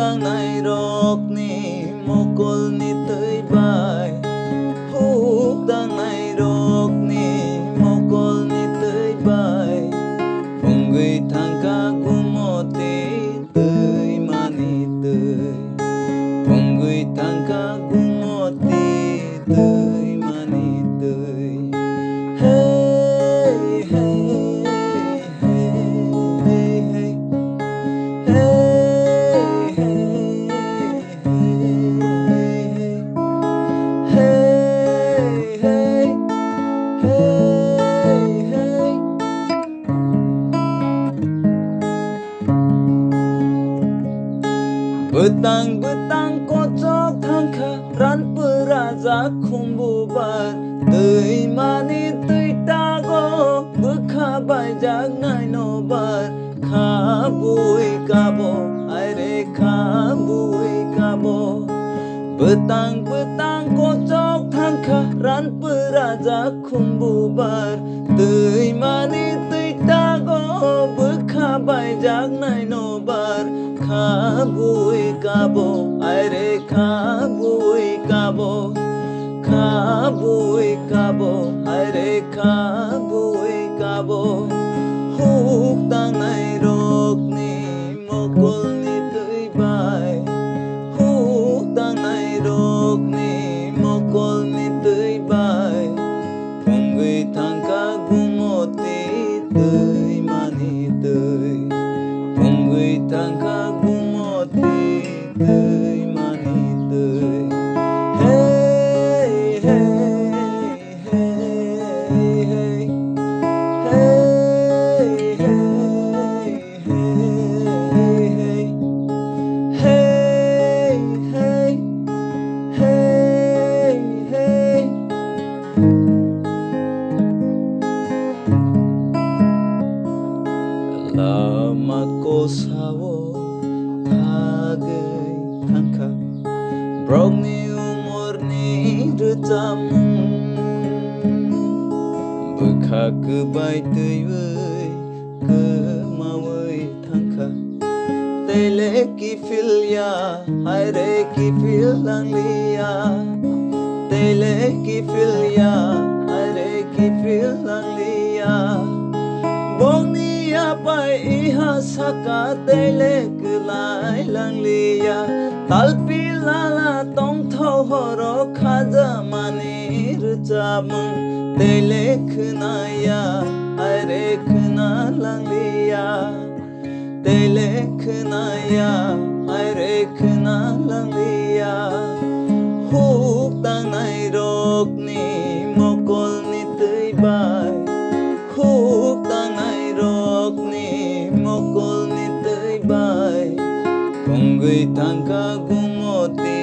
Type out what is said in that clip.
당나이 록니 목골니 뜨이바이 훅 당나이 록니 목골니 뜨이바이 봉의 당가 구모티 뜨이마니 뜨이 봉의 당가 구모티 뜨이마니 뜨이 Hey hey hey hey Betang-betang kocok tangka ran peraja kumbubar Tui mani tui tago Bekha baijak nai nobar Kabui kabo Aire kabui kabo Betang-betang kocok tangka ran peraja kumbubar Tui mani tui tago Bekha baijak nai nobar Kabui kabo, aire kabui kabo, kabui kabo, aire kabui kabo. Huk tangai rokni mokolni tuibai, huk tangai rokni mokolni tuibai. Pungui tangka gumoti tui mani tui, pungui tangka Tui mani tui Hey hey hey hey Hey hey hey Hey hey hey hey Alamat ko sawo Tangka Brogni umurni rejamu Bekha kebai tui kemawai tangka Tele kifilya Aire kifilang liya Tele kifilya Aire kifilang liya Bongni apai iha saka Tele kelai lang liya Talpi lala tong thau horo khaja mani rujamung Tele khnaya aire khna lang liya Tele khnaya aire khna lang liya Huk tangai rokni mokolni tuibai Huk tangai rokni mokolni tuibai Pungui tangka gumoti